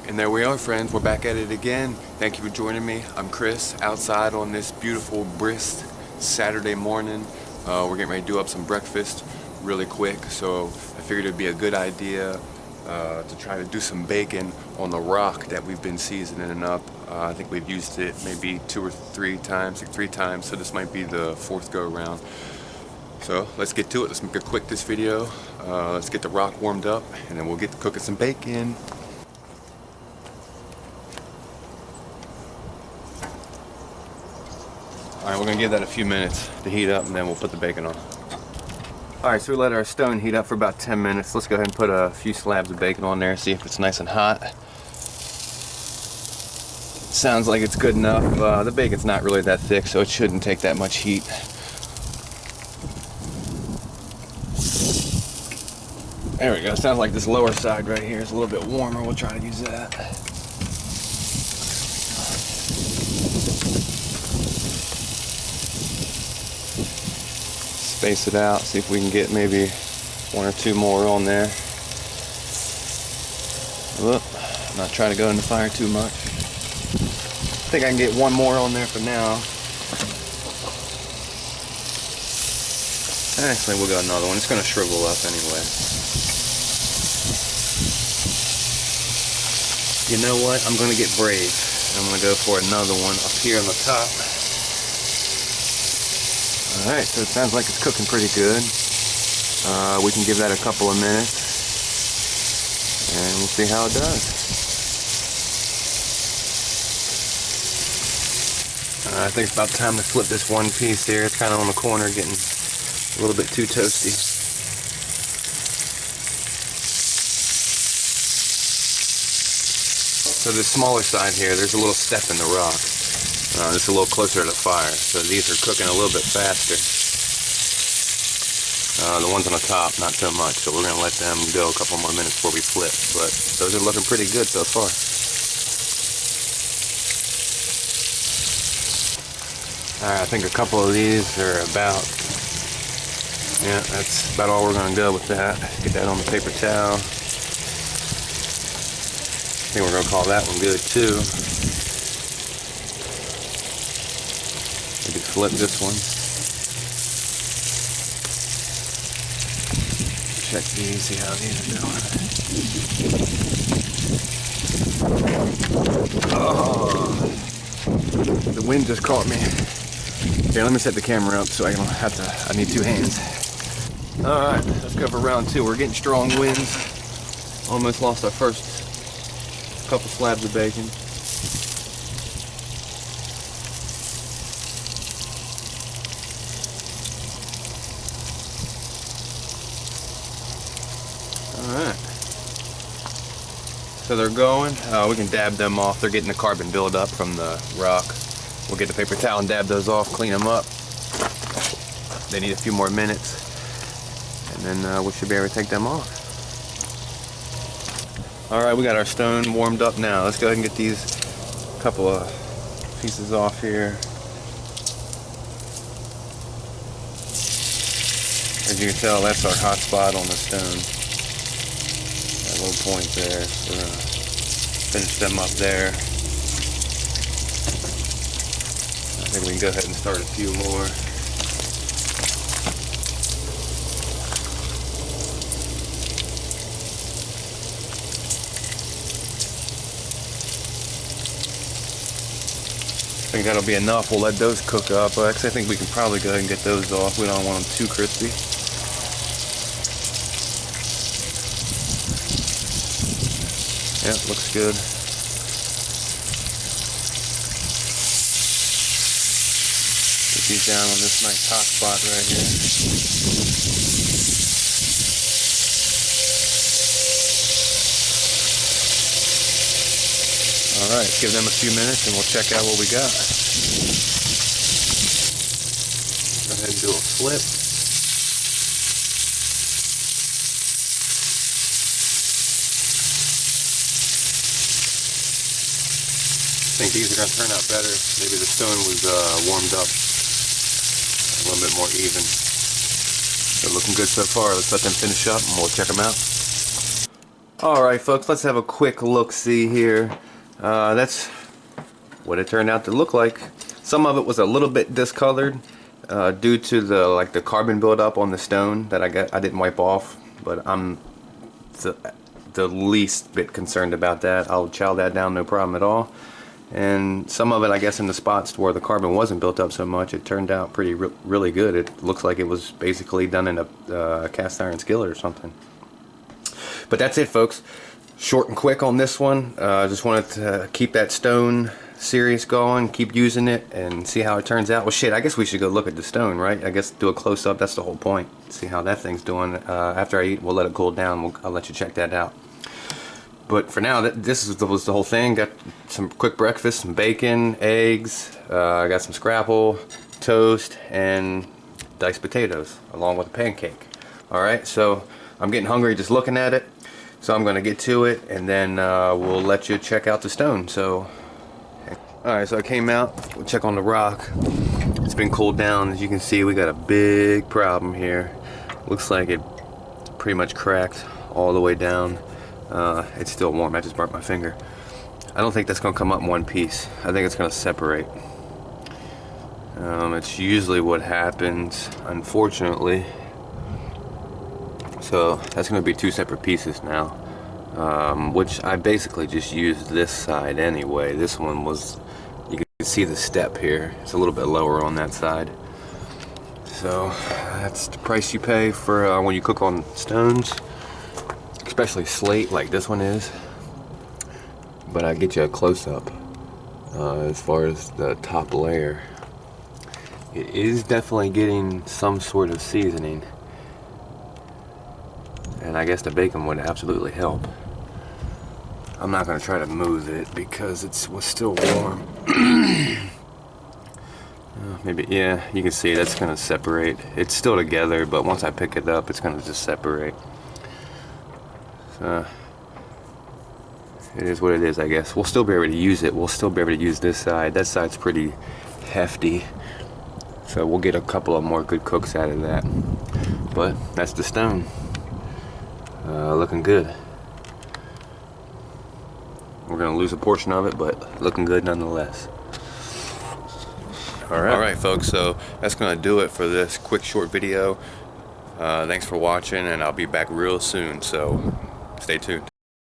And there we are, friends. We're back at it again. Thank you for joining me. I'm Chris, outside on this beautiful, brisk Saturday morning. We're getting ready to do up some breakfast really quick, so I figured it'd be a good idea to try to do some bacon on the rock that we've been seasoning up. I think we've used it maybe 2 or 3 times, like 3 times, so this might be the 4th go around. So let's get to it. Let's make it quick, this video. Let's get the rock warmed up, and then we'll get to cooking some bacon. Alright, we're going to give that a few minutes to heat up, and then we'll put the bacon on. Alright, so we let our stone heat up for about 10 minutes. Let's go ahead and put a few slabs of bacon on there, see if it's nice and hot. Sounds like it's good enough. The bacon's not really that thick, so it shouldn't take that much heat. There we go. Sounds like this lower side right here is a little bit warmer. We'll try to use that. Space it out, see if we can get maybe 1 or 2 more on there. Whoop, not trying to go in the fire too much. I think I can get 1 more on there for now. Actually, we'll go another one. It's going to shrivel up anyway. You know what? I'm going to get brave. I'm going to go for another one up here on the top. Alright, so it sounds like it's cooking pretty good. We can give that a couple of minutes and we'll see how it does. I think it's about time to flip this one piece here. It's kind of on the corner, getting a little bit too toasty. So the smaller side here, there's a little step in the rock. It's a little closer to the fire, so these are cooking a little bit faster. The ones on the top, not so much, so we're going to let them go a couple more minutes before we flip, but those are looking pretty good so far. Alright, I think a couple of these are about, yeah, that's about all we're going to go with that. Get that on the paper towel. I think we're going to call that one good too. Maybe flip this one. Check these, see how these are doing. Oh, the wind just caught me. Here, let me set the camera up so I don't have to, I need 2 hands. Alright, let's go for round 2. We're getting strong winds. Almost lost our first couple slabs of bacon. Alright, so they're going. We can dab them off. They're getting the carbon buildup from the rock. We'll get the paper towel and dab those off, clean them up. They need a few more minutes, and then we should be able to take them off. Alright, we got our stone warmed up now. Let's go ahead and get these couple of pieces off here. As you can tell, that's our hot spot on the stone. Little point there. So we're gonna finish them up there. I think we can go ahead and start a few more. I think that'll be enough. We'll let those cook up. Actually, I think we can probably go ahead and get those off. We don't want them too crispy. Yeah, looks good. Put these down on this nice hot spot right here. Alright, give them a few minutes and we'll check out what we got. Go ahead and do a flip. I think these are going to turn out better. Maybe the stone was warmed up a little bit more even. They're looking good so far. Let's let them finish up and we'll check them out. Alright folks, let's have a quick look-see here. That's what it turned out to look like. Some of it was a little bit discolored due to the carbon buildup on the stone that I didn't wipe off, but I'm the least bit concerned about that. I'll chow that down, no problem at all. And some of it, I guess, in the spots where the carbon wasn't built up so much, it turned out really good. It looks like it was basically done in a cast iron skillet or something. But that's it, folks. Short and quick on this one. Just wanted to keep that stone series going, keep using it, and see how it turns out. Well, shit, I guess we should go look at the stone, right? I guess do a close-up. That's the whole point. See how that thing's doing. After I eat, we'll let it cool down. I'll let you check that out. But for now, this was the whole thing. Got some quick breakfast, some bacon, eggs. I got some scrapple, toast, and diced potatoes, along with a pancake. Alright, so I'm getting hungry just looking at it. So I'm going to get to it, and then we'll let you check out the stone. So, alright, so I came out. We'll check on the rock. It's been cooled down. As you can see, we got a big problem here. Looks like it pretty much cracked all the way down. It's still warm. I just burnt my finger. I don't think that's going to come up in one piece. I think it's going to separate. It's usually what happens, unfortunately. So that's going to be two separate pieces now, which I basically just used this side anyway. This one was, you can see the step here. It's a little bit lower on that side. So that's the price you pay for when you cook on stones, especially slate like this one is. But I get you a close-up as far as the top layer. It is definitely getting some sort of seasoning. And I guess the bacon would absolutely help. I'm not going to try to move it because it was still warm. Maybe, yeah, you can see that's going to separate. It's still together, but once I pick it up, it's going to just separate. So, it is what it is, I guess. We'll still be able to use it. We'll still be able to use this side. That side's pretty hefty. So we'll get a couple of more good cooks out of that. But that's the stone. Looking good. We're gonna lose a portion of it, but looking good nonetheless. Alright folks, so that's gonna do it for this quick short video. Thanks for watching, and I'll be back real soon, so stay tuned.